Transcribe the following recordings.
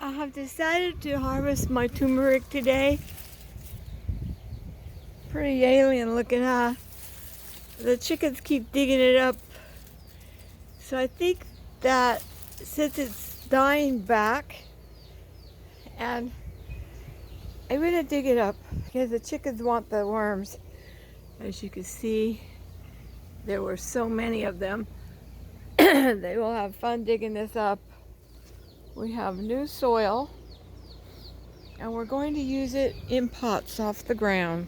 I have decided to harvest my turmeric today. Pretty alien looking, huh? The chickens keep digging it up. So I think that since it's dying back, and I'm gonna dig it up because the chickens want the worms. As you can see, there were so many of them. They will have fun digging this up. We have new soil, and we're going to use it in pots off the ground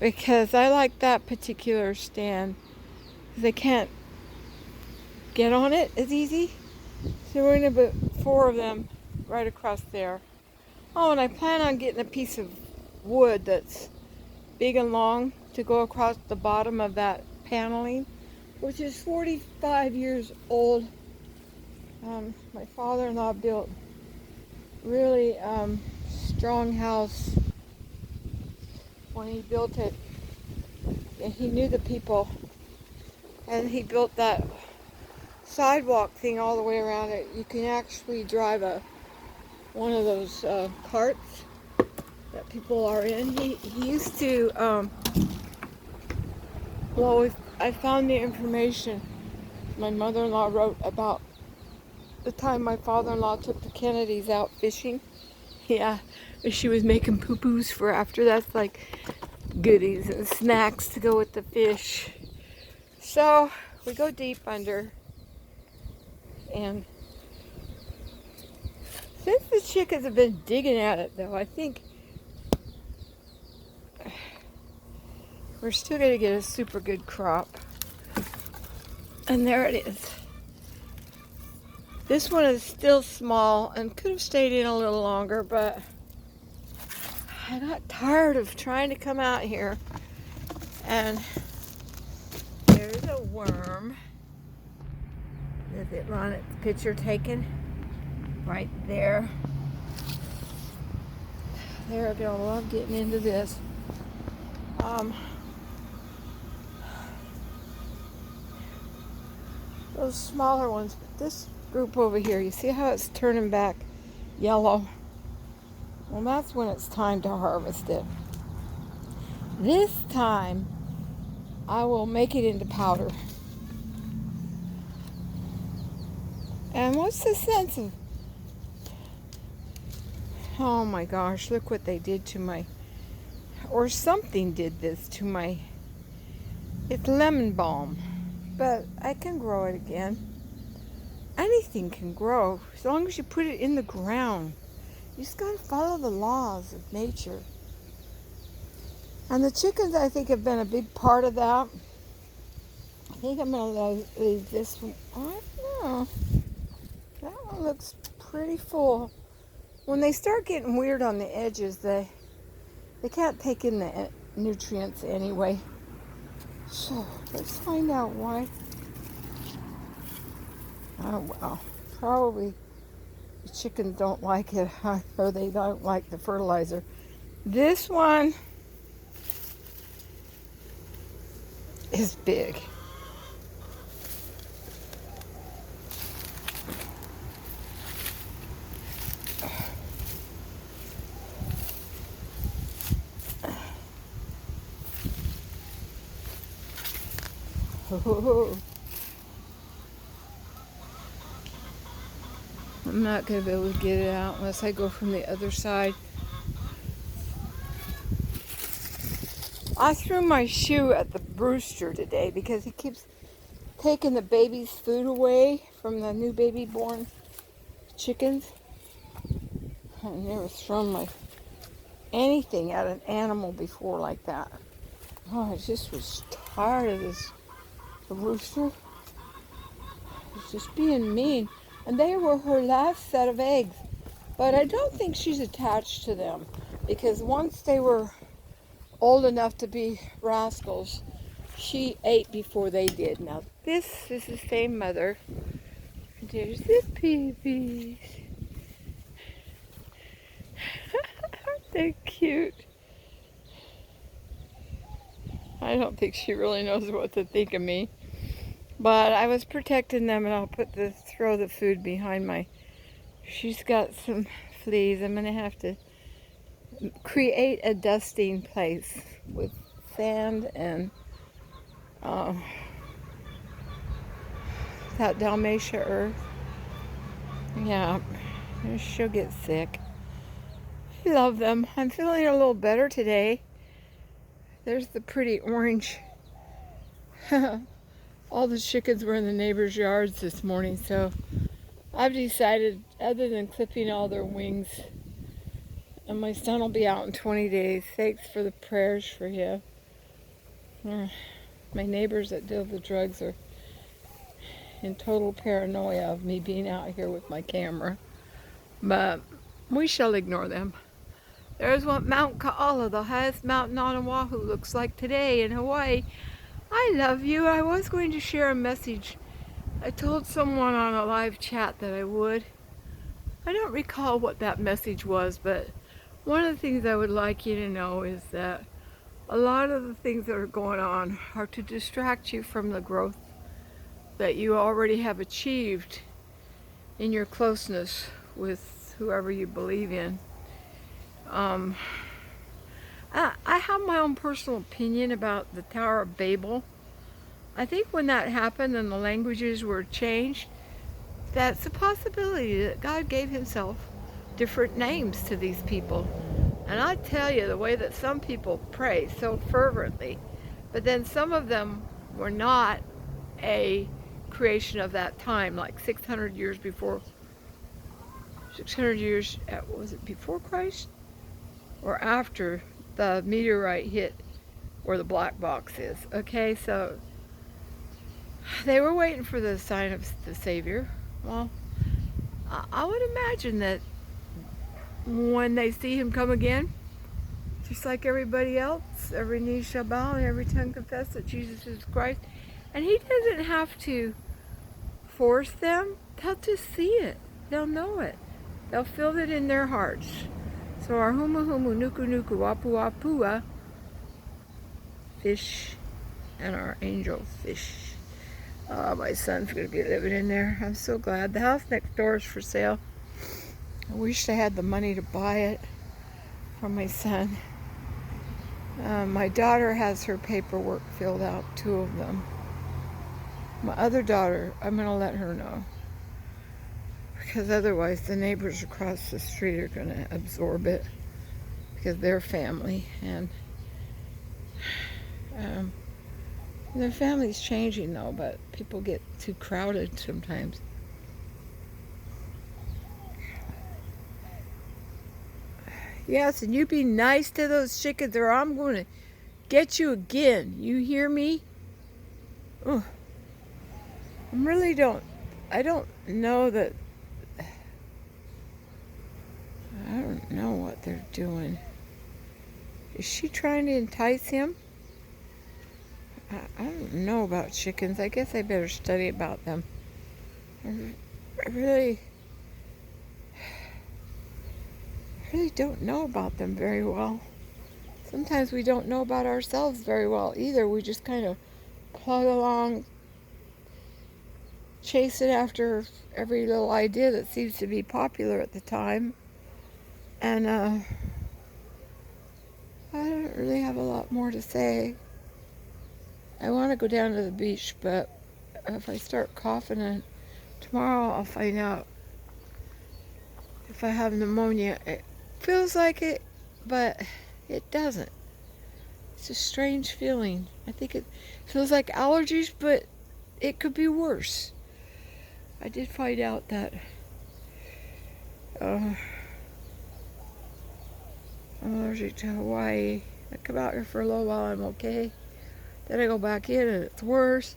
because I like that particular stand. They can't get on it as easy. So we're going to put 4 of them right across there. Oh, and I plan on getting a piece of wood that's big and long to go across the bottom of that paneling, which is 45 years old. My father-in-law built really strong house when he built it, and he knew the people, and he built that sidewalk thing all the way around it. You can actually drive one of those carts that people are in. He used to I found the information my mother-in-law wrote about the time my father-in-law took the Kennedys out fishing. Yeah, she was making poo-poos for after. That's like goodies and snacks to go with the fish. So we go deep under, and since the chickens have been digging at it though, I think we're still going to get a super good crop. And there it is. This one is still small and could have stayed in a little longer, but I got tired of trying to come out here. And there's a worm. Does it want its picture taken? Right there. They're gonna love getting into this. Those smaller ones, but this group over here, you see how it's turning back yellow? Well, that's when it's time to harvest it. This time, I will make it into powder. And what's the sense of... Oh my gosh, look what they did to my... Or something did this to my... It's lemon balm. But I can grow it again. Anything can grow as long as you put it in the ground. You just gotta follow the laws of nature. And the chickens, I think, have been a big part of that. I think I'm gonna leave this one. I don't know. That one looks pretty full. When they start getting weird on the edges, they can't take in the nutrients anyway. So let's find out why. Oh well, probably the chickens don't like it, or they don't like the fertilizer. This one is big. I'm not going to be able to get it out unless I go from the other side. I threw my shoe at the rooster today because he keeps taking the baby's food away from the new baby born chickens. I've never thrown anything at an animal before like that. Oh, I just was tired of this. The rooster was just being mean. And they were her last set of eggs. But I don't think she's attached to them, because once they were old enough to be rascals, she ate before they did. Now this is the same mother. There's the babies. They're cute. I don't think she really knows what to think of me. But I was protecting them, and I'll throw the food behind my She's got some fleas. I'm going to have to create a dusting place with sand and that Dalmatia earth. Yeah, she'll get sick. I love them. I'm feeling a little better today. There's the pretty orange. All the chickens were in the neighbors' yards this morning, so I've decided, other than clipping all their wings, and my son will be out in 20 days. Thanks for the prayers for him. My neighbors that deal with drugs are in total paranoia of me being out here with my camera. But we shall ignore them. There's what Mount Kaala, the highest mountain on Oahu, looks like today in Hawaii. I love you. I was going to share a message. I told someone on a live chat that I would. I don't recall what that message was, but one of the things I would like you to know is that a lot of the things that are going on are to distract you from the growth that you already have achieved in your closeness with whoever you believe in. I have my own personal opinion about the Tower of Babel. I think when that happened and the languages were changed, that's a possibility that God gave himself different names to these people. And I tell you, the way that some people pray so fervently, but then some of them were not a creation of that time, like 600 years before, 600 years, was it before Christ? Or after the meteorite hit where the black box is. Okay, so they were waiting for the sign of the Savior. Well, I would imagine that when they see him come again, just like everybody else, every knee shall bow and every tongue confess that Jesus is Christ. And he doesn't have to force them. They'll just see it. They'll know it. They'll feel it in their hearts. So our humu humu nuku nuku wapu wapua fish and our angel fish. Oh, my son's going to be living in there. I'm so glad. The house next door is for sale. I wish I had the money to buy it for my son. My daughter has her paperwork filled out, 2 of them. My other daughter, I'm going to let her know. Because otherwise the neighbors across the street are going to absorb it. Because they're family. And their family's changing though, but people get too crowded sometimes. Yes, and you be nice to those chickens or I'm going to get you again. You hear me? Oh, I don't know that, I don't know what they're doing. Is she trying to entice him? I don't know about chickens. I guess I better study about them. I really don't know about them very well. Sometimes we don't know about ourselves very well either. We just kind of plod along, chasing after every little idea that seems to be popular at the time. And I don't really have a lot more to say. I want to go down to the beach, but if I start coughing, and tomorrow I'll find out if I have pneumonia. It feels like it, but it doesn't. It's a strange feeling. I think it feels like allergies, but it could be worse. I did find out that I'm allergic to Hawaii. I come out here for a little while, I'm okay. Then I go back in and it's worse.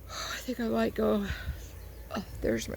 I think I might go. Oh, there's my